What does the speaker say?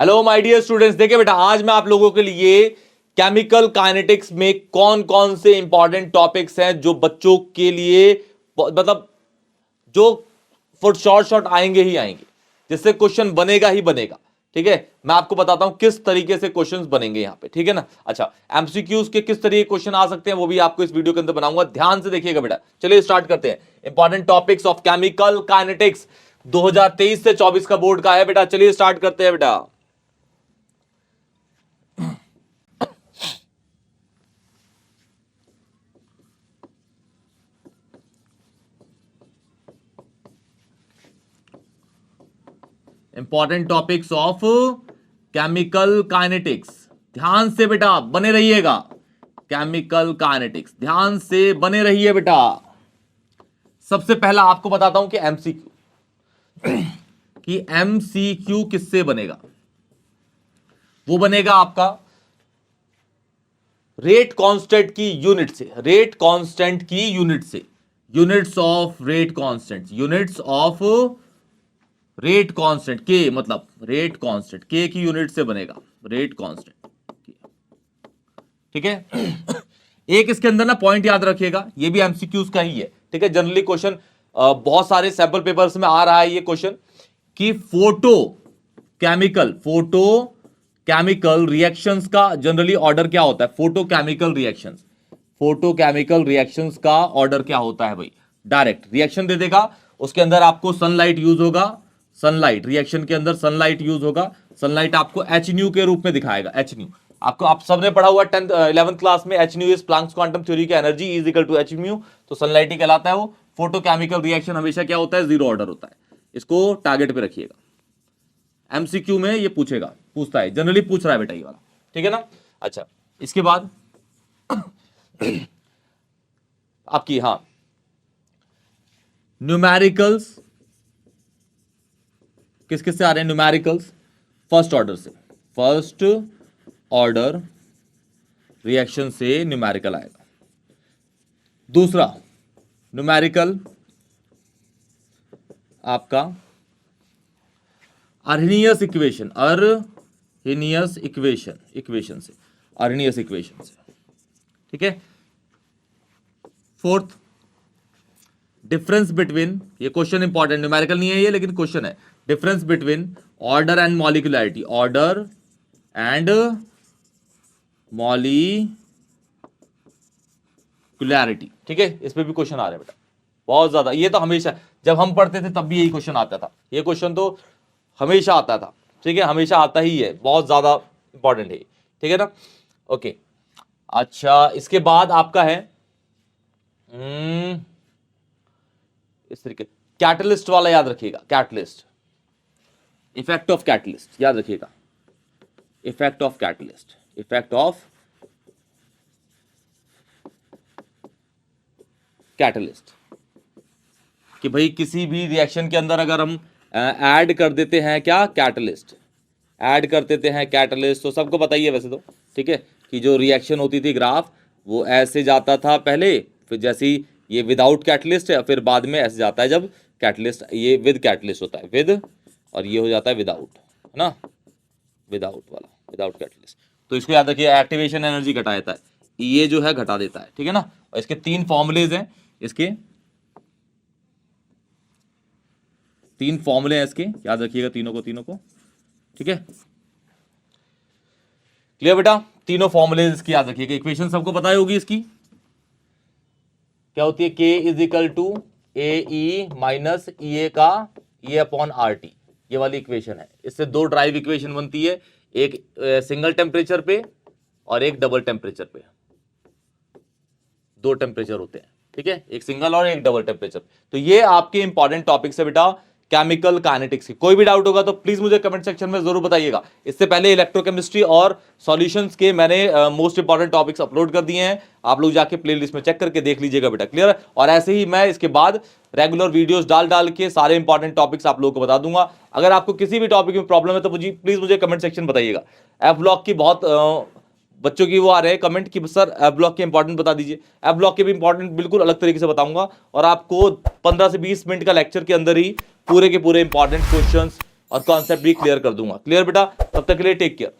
Hello my dear students, देखिए बेटा आज मैं आप लोगों के लिए केमिकल काइनेटिक्स में कौन कौन से इंपॉर्टेंट टॉपिक्स हैं जो बच्चों के लिए मतलब जो फॉर शॉर्ट आएंगे ही आएंगे, जिससे क्वेश्चन बनेगा ही बनेगा। ठीक है, मैं आपको बताता हूं किस तरीके से क्वेश्चंस बनेंगे यहां पे। ठीक है ना। अच्छा, एमसीक्यूज के किस तरीके क्वेश्चन आ सकते हैं वो भी आपको इस वीडियो के अंदर बनाऊंगा, ध्यान से देखिएगा बेटा। चलिए स्टार्ट करते हैं। Important topics of chemical kinetics 2023 से 24 का बोर्ड का है बेटा। चलिए स्टार्ट करते हैं बेटा। Important topics of chemical kinetics, ध्यान से बेटा बने रहिएगा। केमिकल काइनेटिक्स ध्यान से बने रहिए बेटा। सबसे पहला आपको बताता हूं कि एमसीक्यू कि एमसीक्यू किससे बनेगा। वो बनेगा आपका रेट कांस्टेंट की यूनिट से, रेट कांस्टेंट की यूनिट से, units of rate constant, units of rate constant के मतलब रेट कांस्टेंट के की यूनिट से बनेगा, रेट कांस्टेंट। ठीक है। एक इसके अंदर ना पॉइंट याद रखिएगा, ये भी एमसीक्यूज का ही है। ठीक है, जनरली क्वेश्चन बहुत सारे सैंपल पेपर्स में आ रहा है ये क्वेश्चन कि फोटो केमिकल रिएक्शंस का जनरली ऑर्डर क्या होता है। फोटो केमिकल रिएक्शंस का ऑर्डर क्या होता है भाई। डायरेक्ट रिएक्शन दे देगा, उसके अंदर आपको सनलाइट यूज होगा, सनलाइट रिएक्शन के अंदर सनलाइट यूज होगा। सनलाइट आपको एच न्यू के रूप में दिखाएगा। एच न्यू आपको, आप सबने पढ़ा हुआ 10th 11th क्लास में, H nu is Planck's quantum theory की energy is equal to H nu, तो सनलाइट ही कहलाता है वो। फोटोकेमिकल रिएक्शन हमेशा क्या होता है, जीरो ऑर्डर होता है। इसको टारगेट पे रखिएगा, एमसीक्यू में ये पूछता है, जनरली पूछ रहा है बेटा ये वाला। ठीक है ना। अच्छा, इसके बाद आपकी न्यूमेरिकल्स किस किस से आ रहे हैं। न्यूमेरिकल्स फर्स्ट ऑर्डर से, फर्स्ट ऑर्डर रिएक्शन से न्यूमेरिकल आएगा। दूसरा न्यूमेरिकल आपका अर्हेनियस इक्वेशन, अर्हेनियस इक्वेशन से। ठीक है। फोर्थ डिफरेंस बिटवीन, ये क्वेश्चन इंपॉर्टेंट, न्यूमेरिकल नहीं है ये लेकिन क्वेश्चन है। Difference between order and molecularity, order and molecularity. ठीक है, इस पे भी क्वेश्चन आ रहे हैं बेटा बहुत ज्यादा। ये तो हमेशा जब हम पढ़ते थे तब भी यही क्वेश्चन आता था, ये क्वेश्चन तो हमेशा आता था। ठीक है, हमेशा आता ही है, बहुत ज्यादा इंपॉर्टेंट है। ठीक है ना। ओके, अच्छा इसके बाद आपका है इस तरीके कैटलिस्ट वाला याद रखिएगा। कैटलिस्ट, इफेक्ट ऑफ कैटलिस्ट याद रखिएगा। Effect of catalyst, effect of catalyst कि भाई किसी भी रिएक्शन के अंदर अगर हम ऐड कर देते हैं क्या, कैटलिस्ट ऐड कर देते हैं कैटलिस्ट, तो सबको पता ही है वैसे तो। ठीक है, कि जो रिएक्शन होती थी ग्राफ वो ऐसे जाता था पहले, फिर जैसे ही ये विदाउट कैटलिस्ट है, फिर बाद में ऐसे जाता है जब कैटलिस्ट, ये विद कैटलिस्ट होता है विद, और ये हो जाता है विदाउट, है ना, विदाउट वाला, विदाउट कैटलिस्ट। तो इसको याद रखिए, एक्टिवेशन एनर्जी घटा देता है, ये जो है घटा देता है। ठीक है ना। और इसके 3 फॉर्मूलेज हैं, इसके 3 फॉर्मूले हैं इसके, याद रखिएगा तीनों को। ठीक है, क्लियर बेटा। तीनों फॉर्मूलेज इसकी याद रखिएगा। इक्वेशन सबको पता ही होगी इसकी, क्या होती है, K is equal to AE minus EA का E अपॉन RT, ये वाली इक्वेशन है। इससे 2 ड्राइव इक्वेशन बनती है, एक सिंगल टेम्परेचर पे और एक डबल टेम्परेचर पे। 2 टेम्परेचर होते हैं। ठीक है, एक सिंगल और एक डबल टेम्परेचर। तो ये आपके इंपॉर्टेंट टॉपिक्स है बेटा केमिकल काइनेटिक्स की। कोई भी डाउट होगा तो प्लीज मुझे कमेंट सेक्शन में जरूर बताइएगा। इससे पहले इलेक्ट्रोकेमिस्ट्री और सॉल्यूशंस के मैंने मोस्ट इंपॉर्टेंट टॉपिक्स अपलोड कर दिए हैं, आप लोग जाके प्लेलिस्ट में चेक करके देख लीजिएगा बेटा। क्लियर। और ऐसे ही मैं इसके बाद रेगुलर वीडियोस डाल के सारे इंपॉर्टेंट टॉपिक्स आप लोगों को बता दूंगा। अगर आपको किसी भी टॉपिक में प्रॉब्लम है तो प्लीज मुझे कमेंट सेक्शन बताइएगा। एफ ब्लॉक की बहुत बच्चों की वो आ रहे हैं कमेंट कि सर एफ ब्लॉक के इंपॉर्टेंट बता दीजिए। एफ ब्लॉक के भी इंपॉर्टेंट बिल्कुल अलग तरीके से बताऊंगा, और आपको 15 से 20 मिनट का लेक्चर के अंदर ही पूरे के पूरे इंपॉर्टेंट क्वेश्चंस और कॉन्सेप्ट भी क्लियर कर दूंगा। क्लियर बेटा? तब तक के लिए टेक केयर।